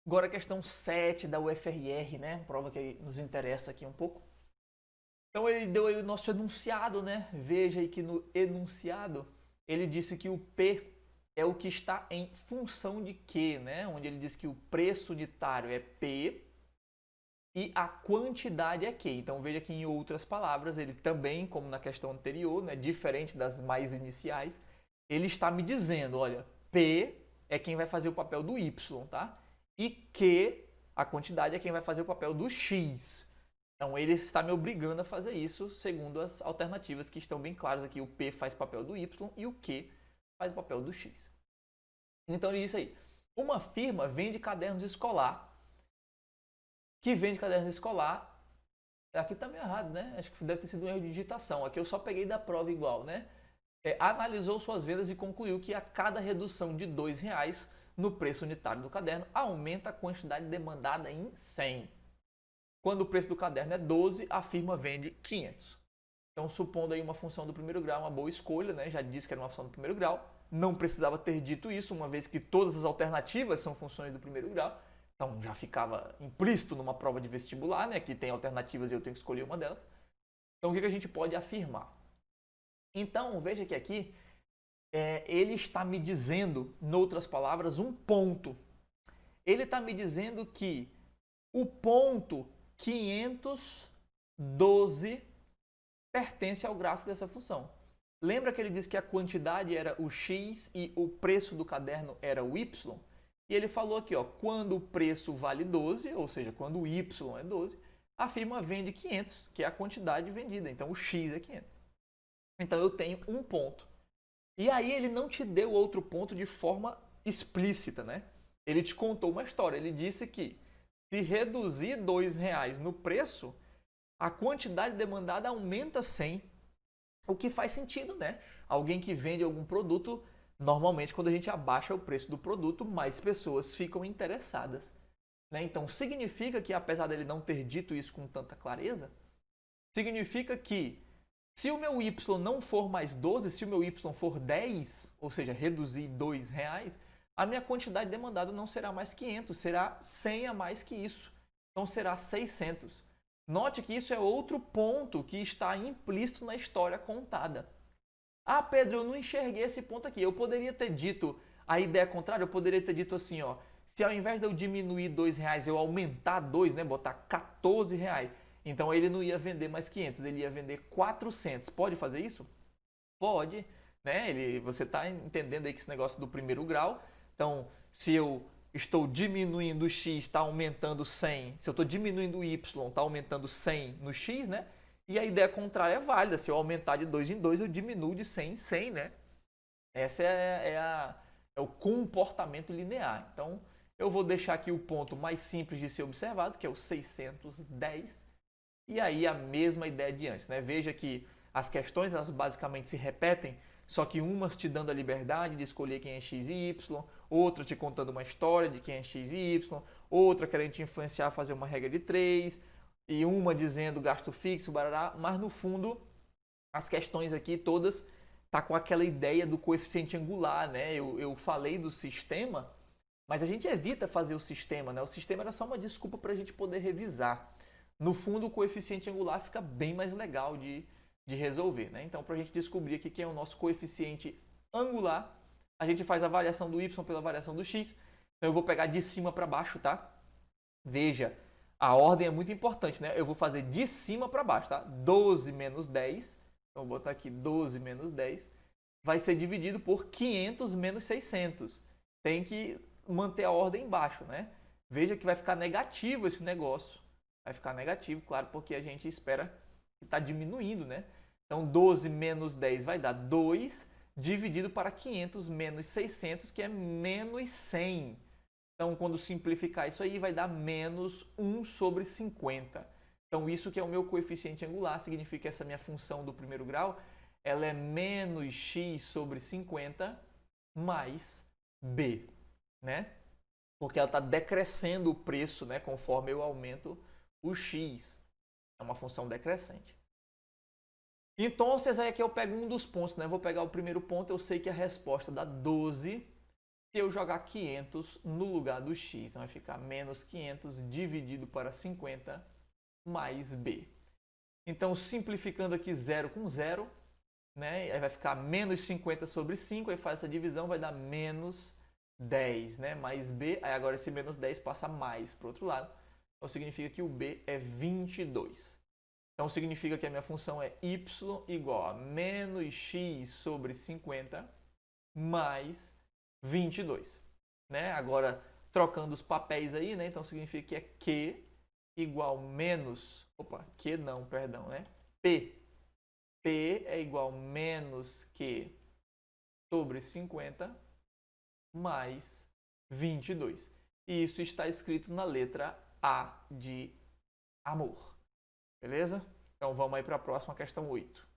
Agora a questão 7 da UFRR, né? Prova que nos interessa aqui um pouco. Então ele deu aí o nosso enunciado, né? Veja aí que no enunciado ele disse que o P é o que está em função de Q, né? Onde ele diz que o preço unitário é P e a quantidade é Q. Então veja que em outras palavras, ele também, como na questão anterior, né, diferente das mais iniciais, ele está me dizendo, olha, P é quem vai fazer o papel do Y, tá? E Q, a quantidade, é quem vai fazer o papel do X. Então ele está me obrigando a fazer isso segundo as alternativas que estão bem claras aqui. O P faz papel do Y e o Q faz o papel do X. Então ele disse aí, uma firma vende cadernos escolar, aqui está meio errado, né? Acho que deve ter sido um erro de digitação. Aqui eu só peguei da prova igual, né? Analisou suas vendas e concluiu que a cada redução de R$ 2 no preço unitário do caderno, aumenta a quantidade demandada em 100. Quando o preço do caderno é 12, a firma vende 500. Então, supondo aí uma função do primeiro grau, uma boa escolha, né? Já disse que era uma função do primeiro grau. Não precisava ter dito isso, uma vez que todas as alternativas são funções do primeiro grau. Então, já ficava implícito numa prova de vestibular, né? Que tem alternativas e eu tenho que escolher uma delas. Então, o que a gente pode afirmar? Então, veja que aqui ele está me dizendo, em outras palavras, um ponto. Ele está me dizendo que o ponto 512 pertence ao gráfico dessa função. Lembra que ele disse que a quantidade era o x e o preço do caderno era o y? E ele falou aqui, ó, quando o preço vale 12, ou seja, quando o y é 12, a firma vende 500, que é a quantidade vendida. Então, o x é 500. Então, eu tenho um ponto. E aí ele não te deu outro ponto de forma explícita, né? Ele te contou uma história. Ele disse que se reduzir R$ 2 no preço, a quantidade demandada aumenta 100, o que faz sentido, né? Alguém que vende algum produto, normalmente quando a gente abaixa o preço do produto, mais pessoas ficam interessadas. Né? Então significa que, apesar dele não ter dito isso com tanta clareza, significa que se o meu y não for mais 12, se o meu y for 10, ou seja, reduzir R$ 2, a minha quantidade demandada não será mais 500, será 100 a mais que isso. Então será 600. Note que isso é outro ponto que está implícito na história contada. Ah, Pedro, eu não enxerguei esse ponto aqui. Eu poderia ter dito a ideia contrária, eu poderia ter dito assim, ó, se ao invés de eu diminuir R$ 2, eu aumentar 2, né, botar R$ 14, então ele não ia vender mais 500, ele ia vender 400. Pode fazer isso? Pode, né? Você está entendendo aí que esse negócio do primeiro grau. Então, se eu estou diminuindo o x, está aumentando 100. Se eu estou diminuindo o y, está aumentando 100 no x, né? E a ideia contrária é válida. Se eu aumentar de 2 em 2, eu diminuo de 100 em 100, né? Esse é o comportamento linear. Então, eu vou deixar aqui o ponto mais simples de ser observado, que é o 610. E aí a mesma ideia de antes, né? Veja que as questões elas basicamente se repetem, só que umas te dando a liberdade de escolher quem é x e y, outra te contando uma história de quem é x e y, outra querendo te influenciar a fazer uma regra de 3, e uma dizendo gasto fixo, barará, mas no fundo as questões aqui todas tá com aquela ideia do coeficiente angular, né? Eu falei do sistema, mas a gente evita fazer o sistema, né? O sistema era só uma desculpa para a gente poder revisar. No fundo, o coeficiente angular fica bem mais legal de resolver, né? Então, para a gente descobrir aqui quem é o nosso coeficiente angular, a gente faz a variação do y pela variação do x. Então, eu vou pegar de cima para baixo, tá? Veja, a ordem é muito importante, né? Eu vou fazer de cima para baixo, tá? 12 menos 10, então vou botar aqui 12 menos 10, vai ser dividido por 500 menos 600. Tem que manter a ordem embaixo, né? Veja que vai ficar negativo esse negócio. Vai ficar negativo, claro, porque a gente espera que está diminuindo, né? Então, 12 menos 10 vai dar 2, dividido para 500 menos 600, que é menos 100. Então, quando simplificar isso aí, vai dar menos 1 sobre 50. Então, isso que é o meu coeficiente angular, significa que essa minha função do primeiro grau, ela é menos x sobre 50 mais b, né? Porque ela está decrescendo o preço, né, conforme eu aumento o x. É uma função decrescente. Então, aí aqui eu pego um dos pontos, né? Vou pegar o primeiro ponto, eu sei que a resposta dá 12. se eu jogar 500 no lugar do x. Então vai ficar menos 500 dividido para 50 mais b. Então, simplificando aqui 0 com 0, né? Aí vai ficar menos 50 sobre 5, aí faz essa divisão, vai dar menos 10, né? Mais b, aí agora esse menos 10 passa mais para o outro lado. Então, significa que o b é 22. Então, significa que a minha função é y igual a menos x sobre 50 mais 22. Né? Agora, trocando os papéis aí, né? Então, significa que é q igual menos... Opa, q não, perdão, né? P. P é igual a menos q sobre 50 mais 22. E isso está escrito na letra A de amor. Beleza? Então vamos aí para a próxima questão 8.